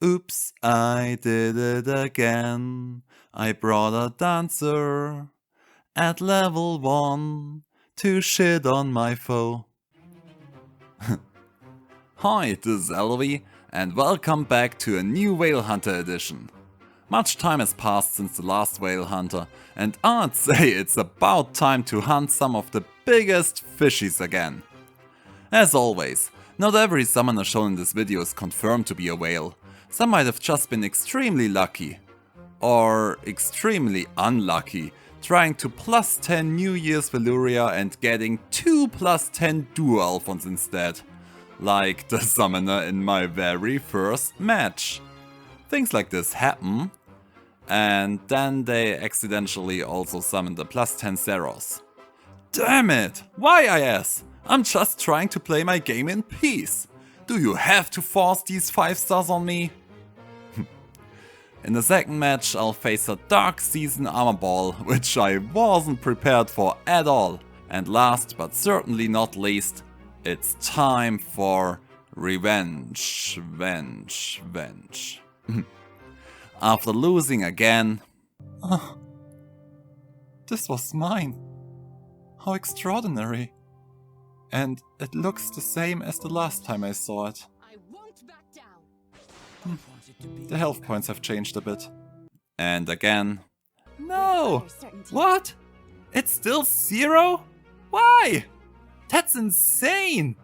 Oops, I did it again. I brought a dancer at level 1 to shit on my foe. Hi, this is Eldervi, and welcome back to a new Whalehunter edition. Much time has passed since the last Whalehunter, and I'd say it's about time to hunt some of the biggest fishies again. As always, not every summoner shown in this video is confirmed to be a whale. Some might have just been extremely lucky, or extremely unlucky, trying to plus 10 New Year's Valuria and getting 2 plus 10 Duo Alfonse instead. Like the summoner in my very first match. Things like this happen, and then they accidentally also summoned the plus 10 Seiros. Damn it! Why, I ask? I'm just trying to play my game in peace. Do you have to force these 5 stars on me? In the second match I'll face a Dark Season Armor Ball, which I wasn't prepared for at all. And last but certainly not least, it's time for revenge. Venge. After losing again... this was mine. How extraordinary. And it looks the same as the last time I saw it. I won't back down. The health points have changed a bit. And again... No! What? It's still 0? Why? That's insane!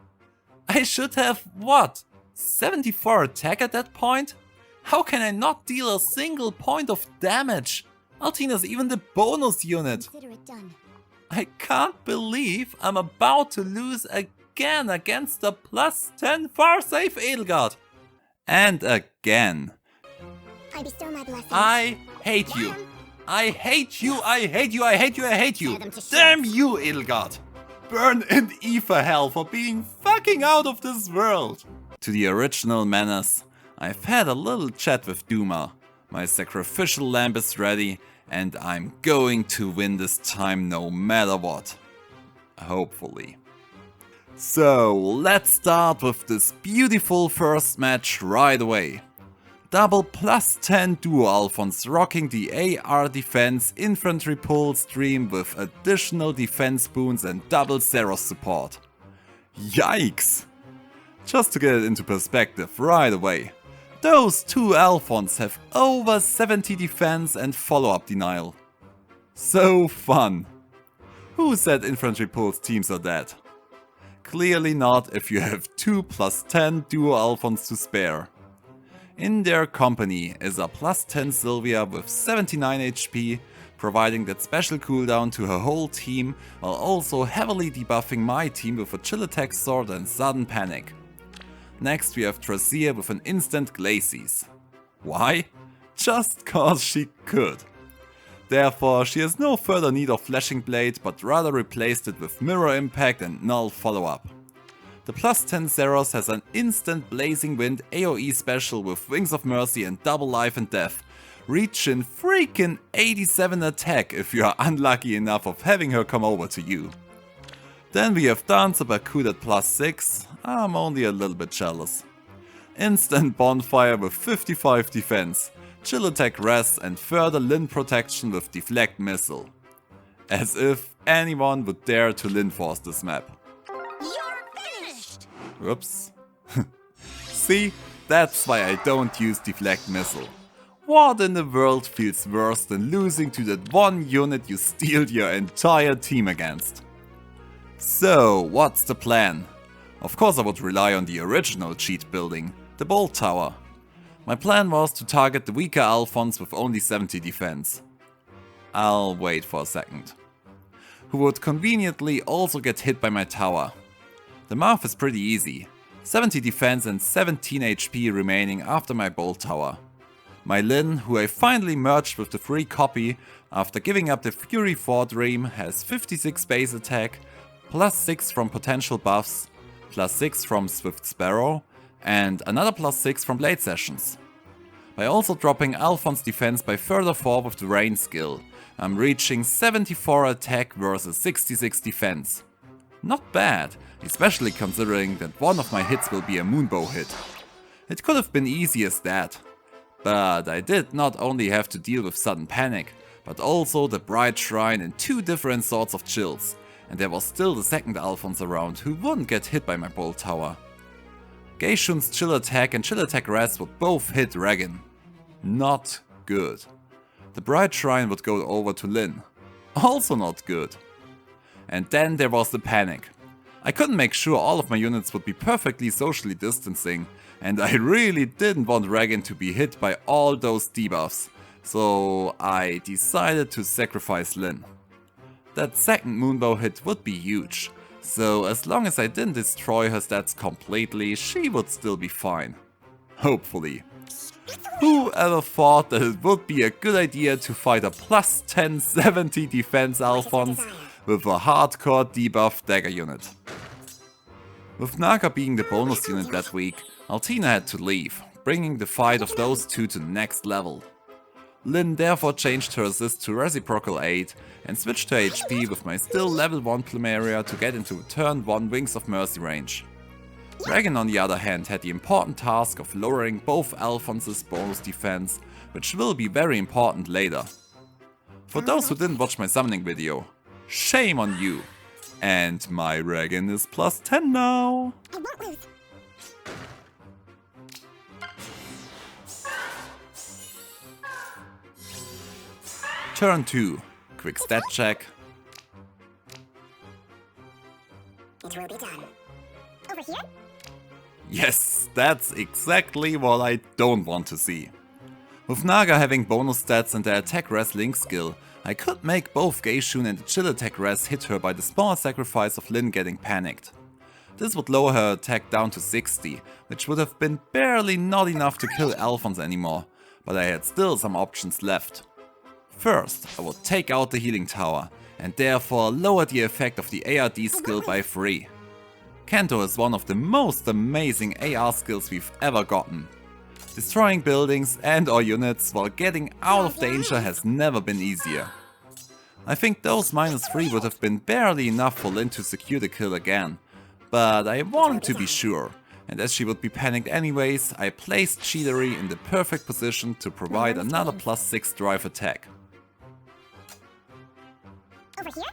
I should have, what? 74 attack at that point? How can I not deal a single point of damage? Altina's even the bonus unit. Consider it done. I can't believe I'm about to lose again against the plus 10 far safe Edelgard. And again. I bestow my blessing. I hate you. I hate you, I hate you, I hate you, I hate you. Tear them to Damn shreds. you, Edelgard. Burn in ether hell for being fucking out of this world. To the original menace, I've had a little chat with Duma. My sacrificial lamp is ready, and I'm going to win this time no matter what. Hopefully. So, let's start with this beautiful first match right away. Double plus 10 Duo Alfonse rocking the AR defense infantry pull stream with additional defense boons and double Seiros support. Yikes! Just to get it into perspective right away. Those two Alfonse have over 70 defense and follow-up denial. So fun! Who said infantry pulls teams are dead? Clearly not if you have 2 plus 10 Duo Alfonse to spare. In their company is a plus 10 Sylvia with 79 HP, providing that special cooldown to her whole team while also heavily debuffing my team with a chill attack sword and sudden panic. Next we have Thrasir with an instant Glacies. Why? Just cause she could. Therefore she has no further need of Flashing Blade but rather replaced it with Mirror Impact and Null Follow-up. The plus 10 Seiros has an instant Blazing Wind AoE special with Wings of Mercy and double life and death, reaching freaking 87 attack if you are unlucky enough of having her come over to you. Then we have Dancer Bakut at plus 6, I'm only a little bit jealous. Instant Bonfire with 55 defense, chill attack rest and further Lin protection with deflect missile. As if anyone would dare to Lin force this map. You're finished. Whoops. See, that's why I don't use deflect missile. What in the world feels worse than losing to that one unit you steeled your entire team against? So, what's the plan? Of course I would rely on the original cheat building, the Bolt Tower. My plan was to target the weaker Alfonse with only 70 defense. I'll wait for a second. Who would conveniently also get hit by my tower. The math is pretty easy. 70 defense and 17 HP remaining after my Bolt Tower. My Lin, who I finally merged with the free copy after giving up the Fury 4 Dream, has 56 base attack, plus 6 from potential buffs, plus 6 from Swift Sparrow, and another plus 6 from Blade Sessions. By also dropping Alfonse defense by further 4 with the Rain skill, I'm reaching 74 attack versus 66 defense. Not bad, especially considering that one of my hits will be a Moonbow hit. It could have been easy as that. But I did not only have to deal with sudden panic, but also the Bright Shrine and 2 different sorts of chills, and there was still the second Alfonse around who wouldn't get hit by my bolt tower. Geishun's chill attack and chill attack res would both hit Regan. Not good. The Bright Shrine would go over to Lyn. Also not good. And then there was the panic. I couldn't make sure all of my units would be perfectly socially distancing, and I really didn't want Regan to be hit by all those debuffs, so I decided to sacrifice Lyn. That second Moonbow hit would be huge, so as long as I didn't destroy her stats completely, she would still be fine. Hopefully. Whoever thought that it would be a good idea to fight a plus 1070 defense Alfonse with a hardcore debuff dagger unit. With Naga being the bonus unit that week, Altina had to leave, bringing the fight of those two to the next level. Lyn therefore changed her assist to reciprocal aid and switched her HP with my still level 1 Plumeria to get into turn 1 Wings of Mercy range. Regan on the other hand had the important task of lowering both Alfonse's bonus defense, which will be very important later. For those who didn't watch my summoning video, shame on you! And my Regan is plus 10 now! I won't lose. Turn 2. Quick stat check. It will be done. Over here? Yes, that's exactly what I don't want to see. With Naga having bonus stats and the attack res link skill, I could make both Geishun and the chill attack res hit her by the small sacrifice of Lyn getting panicked. This would lower her attack down to 60, which would have been barely not enough to kill Alfonse anymore, but I had still some options left. First, I would take out the healing tower, and therefore lower the effect of the ARD skill by 3. Kanto is one of the most amazing AR skills we've ever gotten. Destroying buildings and or units while getting out of danger has never been easier. I think those -3 would have been barely enough for Lyn to secure the kill again, but I wanted to be sure, and as she would be panicked anyways, I placed Cheatery in the perfect position to provide another +6 drive attack. Over here?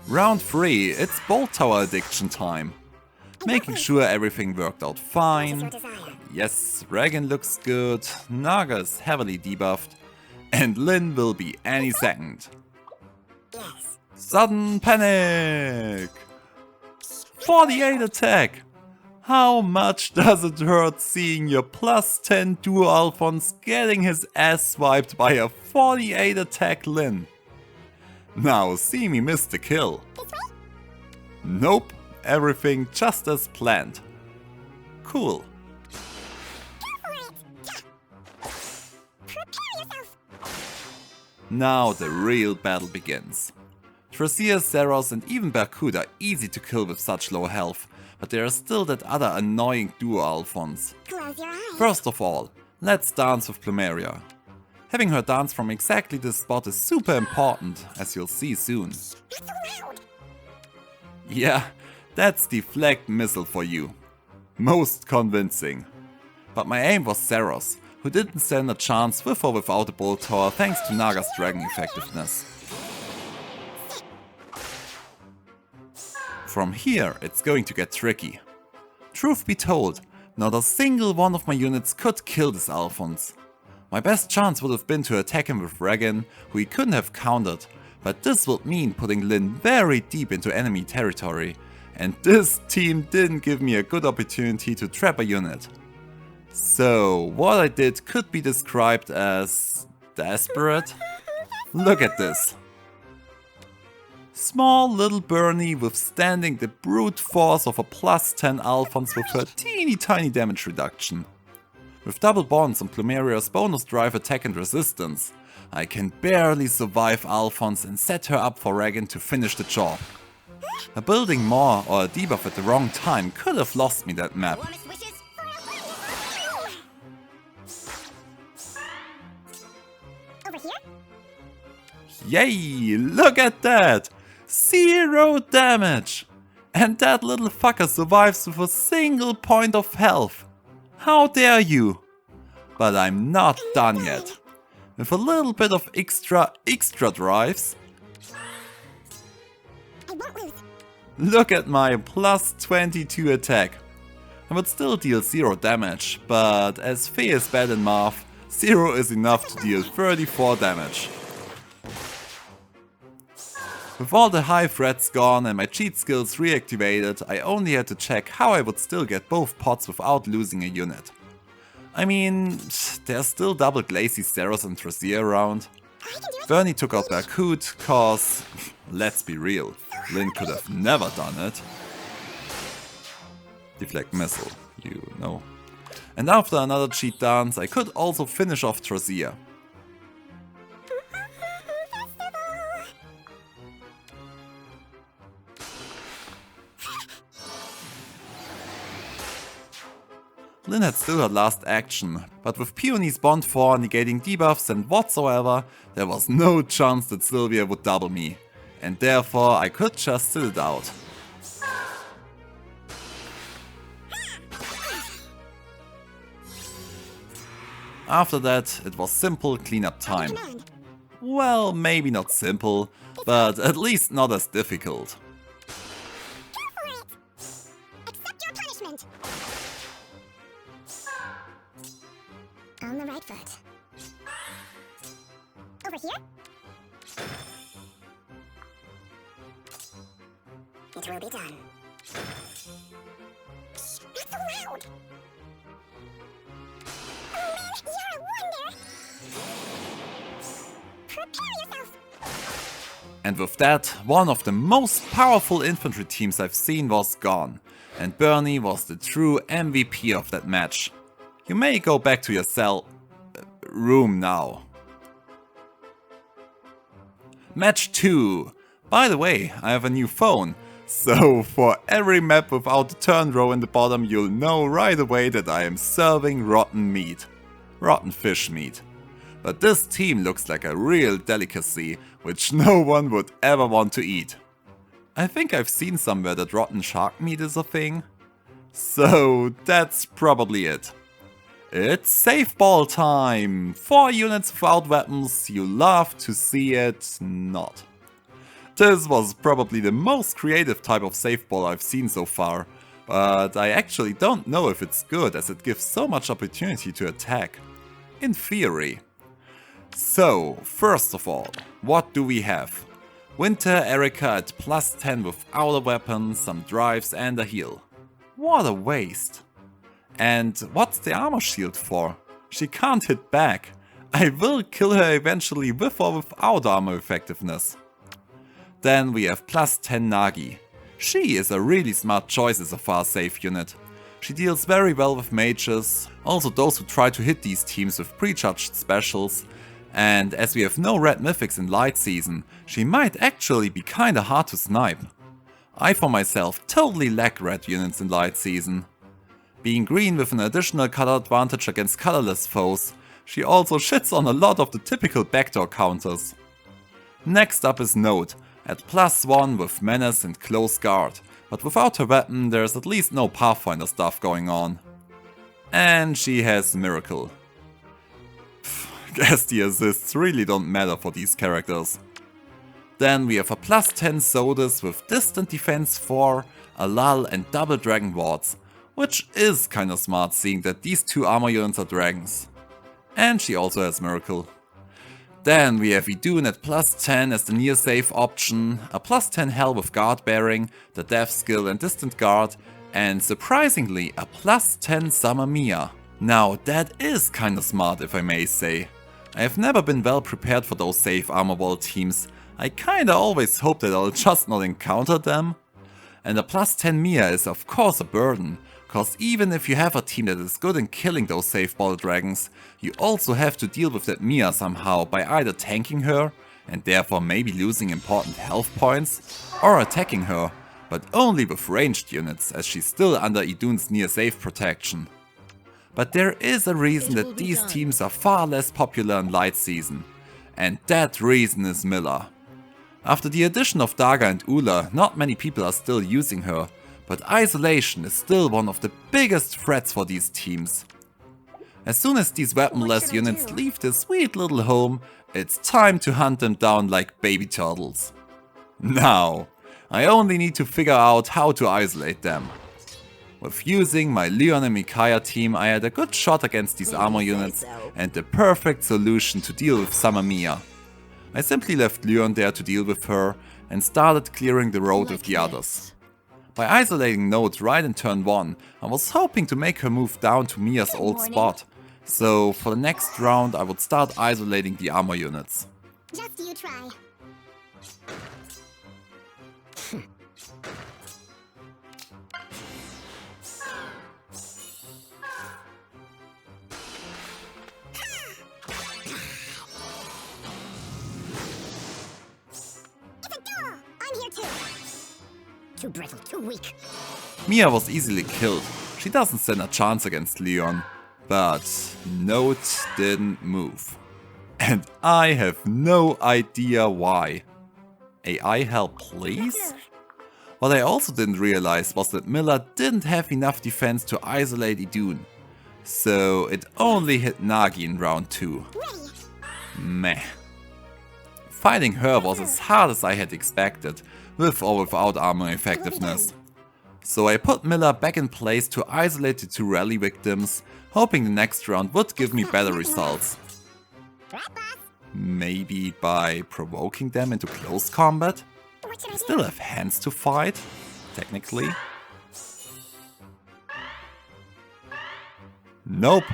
Round 3, it's Bolt Tower addiction time. Making sure everything worked out fine. Yes, Regan looks good, Naga is heavily debuffed, and Lyn will be any second. Yes. Sudden panic! 48 attack! How much does it hurt seeing your +10 duo Alfonse getting his ass swiped by a 48 attack Lyn? Now see me miss the kill. This way? Nope, everything just as planned. Cool. Go for it! Yeah. Prepare yourself! Now the real battle begins. Thrasir, Seiros and even Berkut are easy to kill with such low health, but there is still that other annoying duo Alfonse. Close your eyes. First of all, let's dance with Plumeria. Having her dance from exactly this spot is super important, as you'll see soon. That's so loud. Yeah, that's deflect missile for you. Most convincing. But my aim was Seiros, who didn't stand a chance with or without a bolt tower thanks to Naga's dragon effectiveness. From here, it's going to get tricky. Truth be told, not a single one of my units could kill this Alfonse. My best chance would have been to attack him with Regan, who he couldn't have countered, but this would mean putting Lyn very deep into enemy territory, and this team didn't give me a good opportunity to trap a unit. So, what I did could be described as desperate. Look at this. Small little Bernie withstanding the brute force of a +10 Alfonse with her teeny tiny damage reduction. With double bonds on Plumeria's bonus drive attack and resistance, I can barely survive Alfonse and set her up for Regan to finish the job. A building more or a debuff at the wrong time could have lost me that map. Bonus wishes for a over here? Yay! Look at that! 0 damage! And that little fucker survives with a single point of health. How dare you? But I'm not done yet. With a little bit of extra drives. I won't lose. Look at my plus 22 attack. I would still deal 0 damage, but as Fee is bad in math, 0 is enough to deal 34 damage. With all the high threats gone and my cheat skills reactivated, I only had to check how I would still get both pots without losing a unit. I mean, there's still double Glacy, Seiros and Thrasir around. Bernie took out Barcoot, cause, let's be real, Lyn could have never done it. Deflect missile, you know. And after another cheat dance, I could also finish off Thrasir. Lyn had still her last action, but with Peony's Bond 4 negating debuffs and whatsoever, there was no chance that Sylvia would double me, and therefore I could just sit it out. After that, it was simple cleanup time. Well, maybe not simple, but at least not as difficult. On the right foot. Over here? It will be done. Not so loud! Oh man, you're a wonder! Prepare yourself! And with that, one of the most powerful infantry teams I've seen was gone, and Bernie was the true MVP of that match. You may go back to your room now. Match 2. By the way, I have a new phone, so for every map without the turn row in the bottom, you'll know right away that I am serving rotten meat. Rotten fish meat. But this team looks like a real delicacy, which no one would ever want to eat. I think I've seen somewhere that rotten shark meat is a thing. So that's probably it. It's safe ball time! 4 units without weapons, you love to see it not. This was probably the most creative type of safe ball I've seen so far, but I actually don't know if it's good as it gives so much opportunity to attack. In theory. So, first of all, what do we have? Winter Eirika at plus 10 without a weapon, some drives and a heal. What a waste! And what's the armor shield for? She can't hit back. I will kill her eventually with or without armor effectiveness. Then we have plus 10 Nagi. She is a really smart choice as a far safe unit. She deals very well with mages, also those who try to hit these teams with prejudged specials, and as we have no red mythics in light season, she might actually be kinda hard to snipe. I for myself totally lack red units in light season. Being green with an additional color advantage against colorless foes, she also shits on a lot of the typical backdoor counters. Next up is Note, at plus 1 with menace and close guard, but without her weapon there's at least no Pathfinder stuff going on. And she has Miracle. Guess the assists really don't matter for these characters. Then we have a plus 10 Sothis with distant defense 4, a lull and double dragon wards, which is kinda smart seeing that these 2 armor units are dragons. And she also has Miracle. Then we have Idunn at plus 10 as the near safe option, a plus 10 Hell with guard bearing, the death skill and distant guard, and surprisingly a plus 10 Summer Mia. Now that is kinda smart if I may say. I have never been well prepared for those safe armor wall teams. I kinda always hope that I'll just not encounter them. And a plus 10 Mia is of course a burden, cause even if you have a team that is good in killing those safe ball dragons, you also have to deal with that Mia somehow by either tanking her, and therefore maybe losing important health points, or attacking her, but only with ranged units as she's still under Idunn's near safe protection. But there is a reason that these teams are far less popular in light season, and that reason is Miller. After the addition of Daga and Ula, not many people are still using her, but isolation is still one of the biggest threats for these teams. As soon as these weaponless units leave their sweet little home, it's time to hunt them down like baby turtles. Now, I only need to figure out how to isolate them. With using my Leon and Micaiah team, I had a good shot against these armor units and the perfect solution to deal with Samamiya. I simply left Leon there to deal with her and started clearing the road with the others. By isolating Node right in turn 1, I was hoping to make her move down to Mia's old spot. So for the next round I would start isolating the armor units. Just you try. Too brittle, too weak. Mia was easily killed. She doesn't stand a chance against Leon. But Node didn't move. And I have no idea why. AI help please? What I also didn't realize was that Miller didn't have enough defense to isolate Idunn. So it only hit Nagi in round 2. Meh. Fighting her was as hard as I had expected, with or without armor effectiveness. So I put Miller back in place to isolate the 2 rally victims, hoping the next round would give me better results. Maybe by provoking them into close combat? I still have hands to fight, technically. Nope.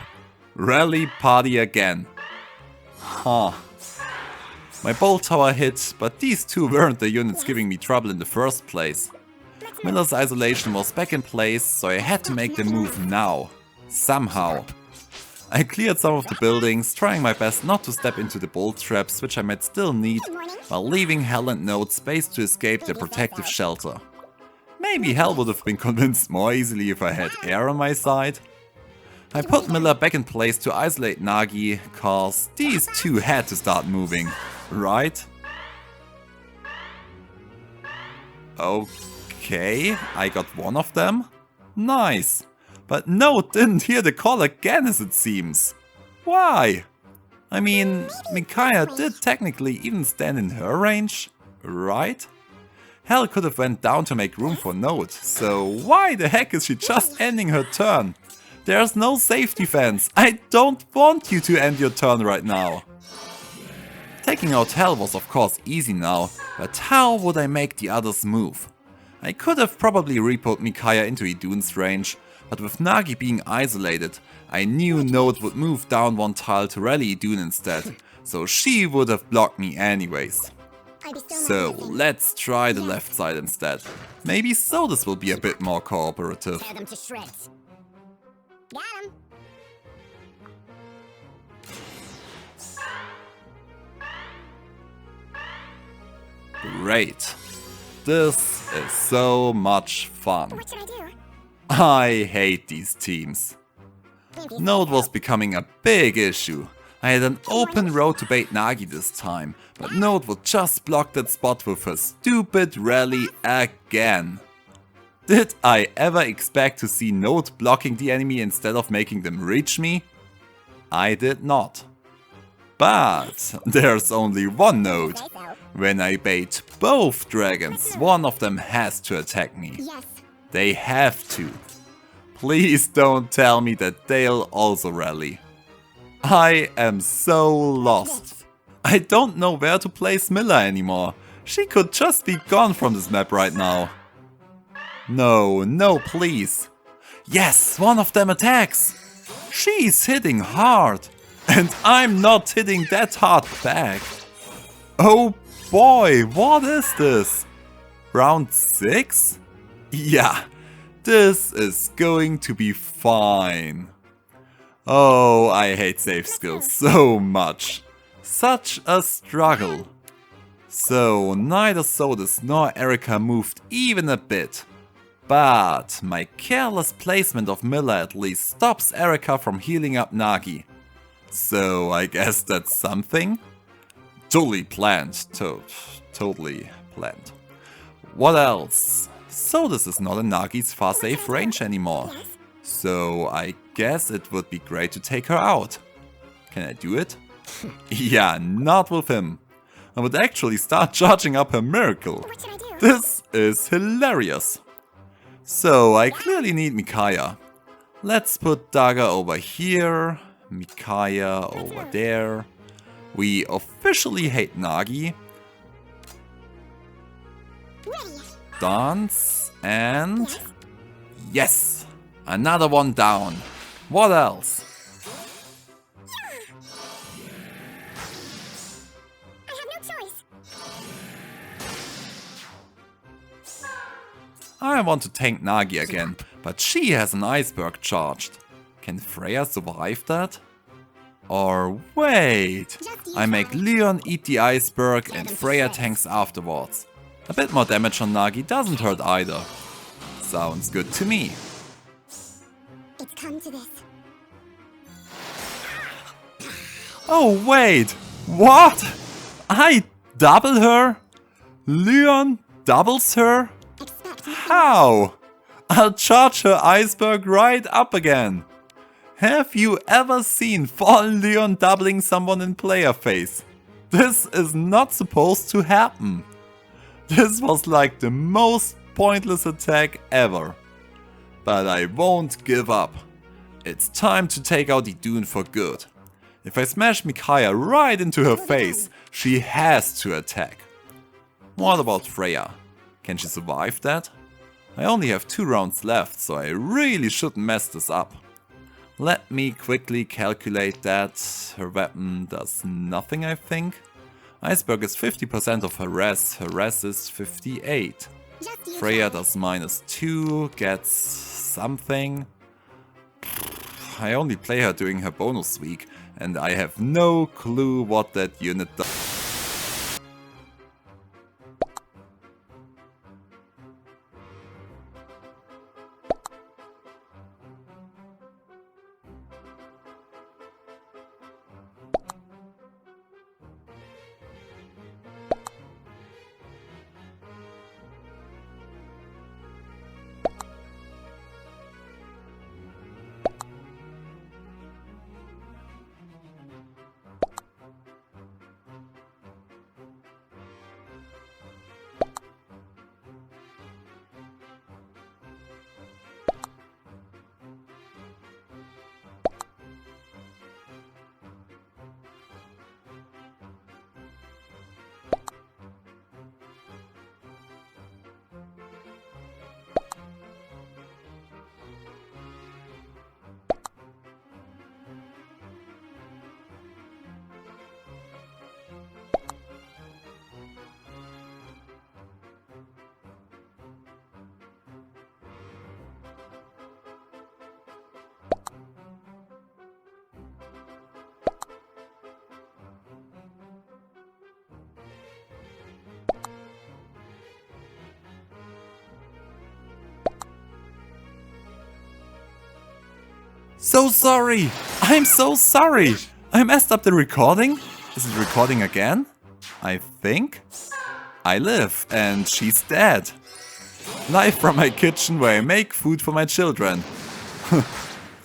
Rally party again. Huh. My bolt tower hit, but these 2 weren't the units giving me trouble in the first place. Miller's isolation was back in place, so I had to make the move now. Somehow. I cleared some of the buildings, trying my best not to step into the bolt traps, which I might still need, while leaving Hell and Node space to escape their protective shelter. Maybe Hell would have been convinced more easily if I had air on my side. I put Miller back in place to isolate Nagi, cause these 2 had to start moving, right? Okay, I got one of them. Nice. But Node didn't hear the call again, as it seems. Why? I mean, Micaiah did technically even stand in her range, right? Hell could have went down to make room for Node, so why the heck is she just ending her turn? There's no safety fence. I don't want you to end your turn right now. Taking out Hell was of course easy now, but how would I make the others move? I could have probably repoed Micaiah into Idunn's range, but with Nagi being isolated, I knew Node would move down 1 tile to rally Idunn instead, so she would have blocked me anyways. So let's try the left side instead. Maybe Sothis will be a bit more cooperative. Tear them to shreds. Got him. Great. This is so much fun. What should I do? I hate these teams. Node was becoming a big issue. I had an open road to bait Nagi this time, but Node would just block that spot with her stupid rally again. Did I ever expect to see Node blocking the enemy instead of making them reach me? I did not. But there's only one Node. When I bait both dragons, one of them has to attack me. Yes. They have to. Please don't tell me that they'll also rally. I am so lost. I don't know where to place Miller anymore. She could just be gone from this map right now. No, no, please. Yes, one of them attacks. She's hitting hard. And I'm not hitting that hard back. Oh boy, what is this? Round 6? Yeah, this is going to be fine. Oh, I hate save skills so much. Such a struggle. So, neither Sothis nor Eirika moved even a bit. But my careless placement of Miller at least stops Eirika from healing up Nagi. So, I guess that's something? Totally planned. Totally planned. What else? Sothis is not in Nagi's far safe range anymore. So I guess it would be great to take her out. Can I do it? Yeah, not with him. I would actually start charging up her miracle. What should I do? This is hilarious. So I clearly need Micaiah. Let's put Daga over here, Micaiah over there. We officially hate Nagi. Ready. Dance and... Yes! Another one down. What else? I have no choice. I want to tank Nagi again, but she has an iceberg charged. Can Freya survive that? Or wait, I make Leon eat the iceberg and Freya tanks afterwards. A bit more damage on Nagi doesn't hurt either. Sounds good to me. It's come to this. Oh wait, what? I double her? Leon doubles her? Expect How? I'll charge her iceberg right up again. Have you ever seen Fallen Leon doubling someone in player phase? This is not supposed to happen. This was like the most pointless attack ever. But I won't give up. It's time to take out Idunn for good. If I smash Micaiah right into her face, she has to attack. What about Freya? Can she survive that? I only have 2 rounds left, so I really shouldn't mess this up. Let me quickly calculate that. Her weapon does nothing, I think. Iceberg is 50% of her res is 58. Freya does -2, gets something. I only play her during her bonus week, and I have no clue what that unit does. So sorry! I'm so sorry! I messed up the recording? Is it recording again? I think? I live and she's dead. Live from my kitchen where I make food for my children.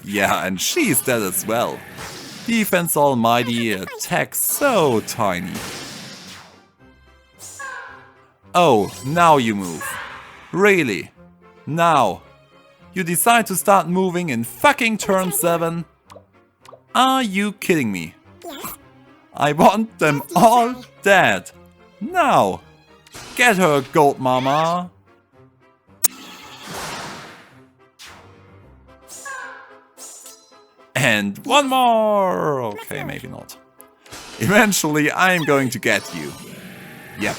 Yeah, and she's dead as well. Defense almighty, attack so tiny. Oh, now you move. Really? Now? You decide to start moving in fucking turn 7? Are you kidding me? Yes. I want them all dead. Now! Get her, gold mama! And one more! Okay, maybe not. Eventually I'm going to get you. Yep.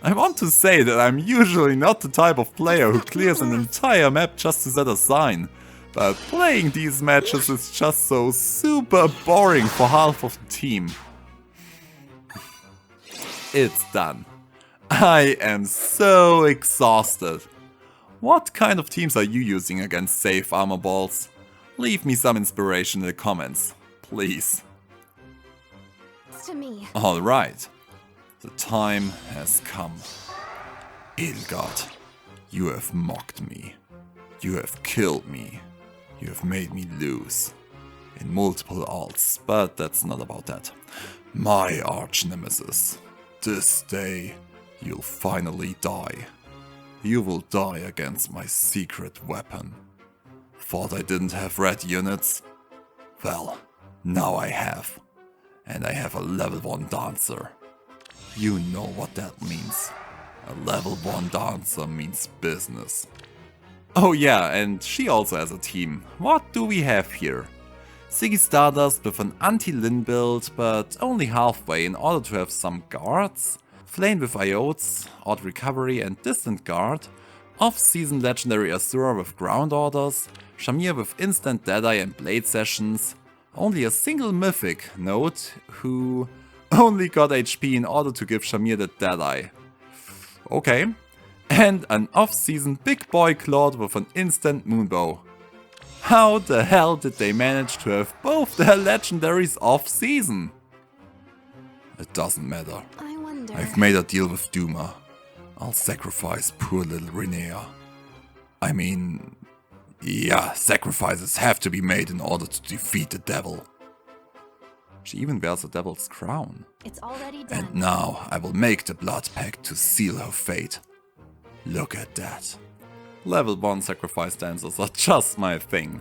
I want to say that I'm usually not the type of player who clears an entire map just to set a sign. But playing these matches is just so super boring for half of the team. It's done. I am so exhausted. What kind of teams are you using against safe armor balls? Leave me some inspiration in the comments, please. this to me. Alright, the time has come. Edelgard, you have mocked me. You have killed me. You have made me lose. In multiple alts, but that's not about that. My arch nemesis. This day, you'll finally die. You will die against my secret weapon. Thought I didn't have red units? Well, now I have. And I have a level 1 dancer. You know what that means. A level 1 dancer means business. Oh yeah, and she also has a team. What do we have here? Ziggy Stardust with an anti-Lin build, but only halfway in order to have some guards. Flame with Iotes, Odd Recovery and Distant Guard. Off-season legendary Asura with ground orders. Shamir with instant Deadeye and Blade Sessions. Only a single mythic, note, who only got HP in order to give Shamir the Deadeye. Okay. And an off-season big boy Claude with an instant Moonbow. How the hell did they manage to have both their legendaries off-season? It doesn't matter. I wonder. I've made a deal with Duma. I'll sacrifice poor little Rinea. I mean, yeah, sacrifices have to be made in order to defeat the devil. She even wears a devil's crown. It's already done. And now I will make the blood pact to seal her fate. Look at that. Level 1 sacrifice dancers are just my thing.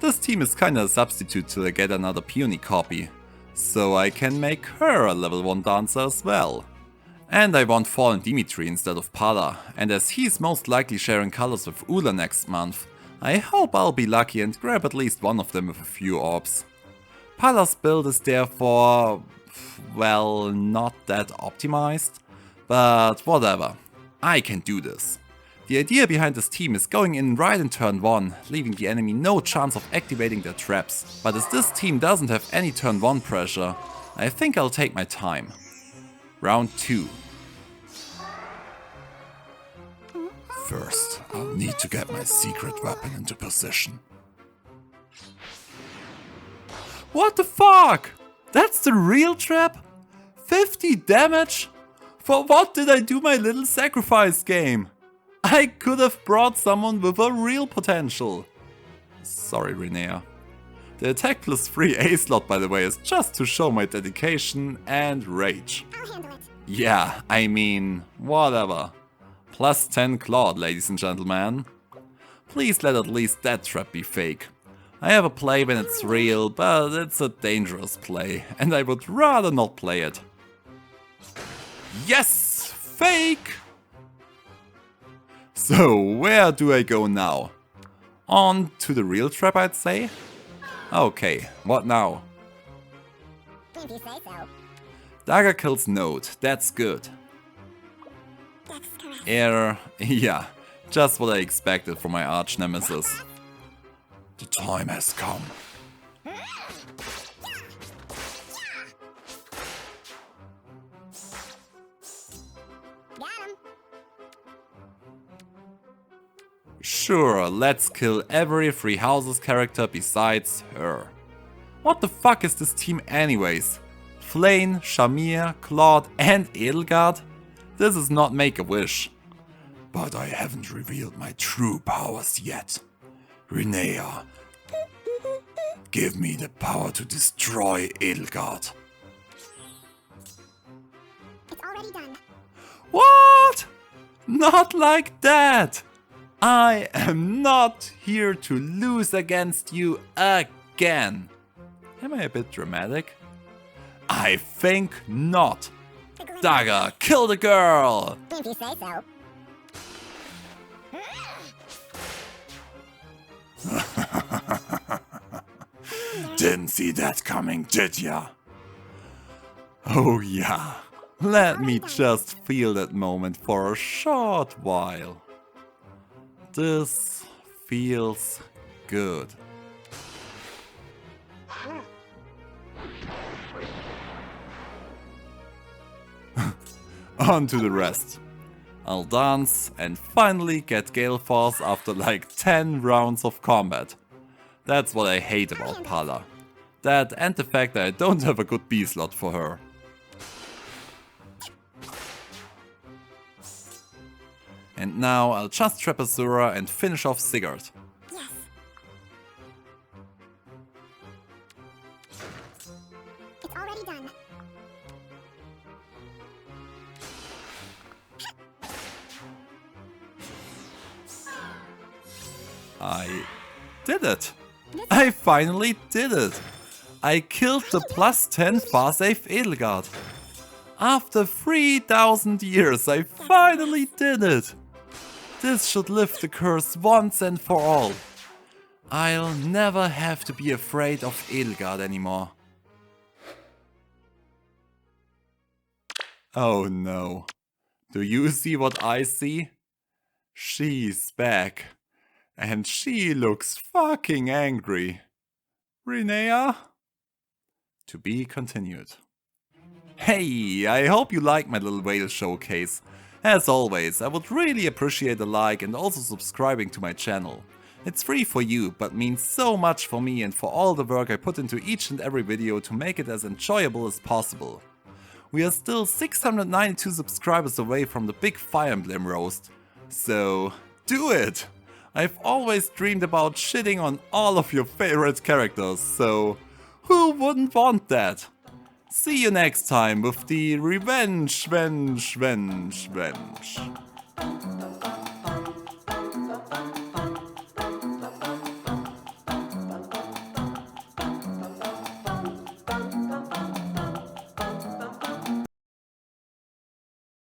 This team is kinda a substitute till I get another puny copy, so I can make her a level 1 dancer as well. And I want Fallen Dimitri instead of Pada, and as he's most likely sharing colors with Ula next month, I hope I'll be lucky and grab at least one of them with a few orbs. Pada's build is therefore, well, not that optimized, but whatever, I can do this. The idea behind this team is going in right in turn 1, leaving the enemy no chance of activating their traps, but as this team doesn't have any turn 1 pressure, I think I'll take my time. Round 2. First, I'll need to get my secret weapon into position. What the fuck? That's the real trap? 50 damage? For what did I do my little sacrifice game? I could have brought someone with a real potential. Sorry, Rinea. The attack plus 3 A slot, by the way, is just to show my dedication and rage. I'll handle it. Yeah, I mean, whatever. Plus 10 Claude, ladies and gentlemen. Please let at least that trap be fake. I have a play when it's real, but it's a dangerous play, and I would rather not play it. Yes! Fake! So, where do I go now? On to the real trap, I'd say? Okay, what now? If you say so. Dagger kills Node, that's good. That's correct. Yeah, just what I expected from my arch nemesis. The time has come. Got him. Sure, let's kill every Three Houses character besides her. What the fuck is this team anyways? Flane, Shamir, Claude and Edelgard? This is not Make-A-Wish. But I haven't revealed my true powers yet. Rinea, give me the power to destroy Edelgard. It's already done. What? Not like that! I am not here to lose against you again. Am I a bit dramatic? I think not. Agreed. Dagger, kill the girl! If you say so. Didn't see that coming, did ya? Oh yeah. Let me just feel that moment for a short while. This feels good. On to the rest. I'll dance and finally get Gale Force after like 10 rounds of combat. That's what I hate about Pala. That and the fact that I don't have a good B slot for her. And now I'll just trap Azura and finish off Sigurd. Yes. It's already done. I did it! I finally did it! I killed the +10 far-safe Edelgard. After 3000 years, I finally did it! This should lift the curse once and for all. I'll never have to be afraid of Edelgard anymore. Oh no. Do you see what I see? She's back. And she looks fucking angry. Rinea? To be continued. Hey, I hope you like my little whale showcase. As always, I would really appreciate a like and also subscribing to my channel. It's free for you, but means so much for me and for all the work I put into each and every video to make it as enjoyable as possible. We are still 692 subscribers away from the big Fire Emblem roast, so do it! I've always dreamed about shitting on all of your favorite characters, so who wouldn't want that? See you next time with the revenge.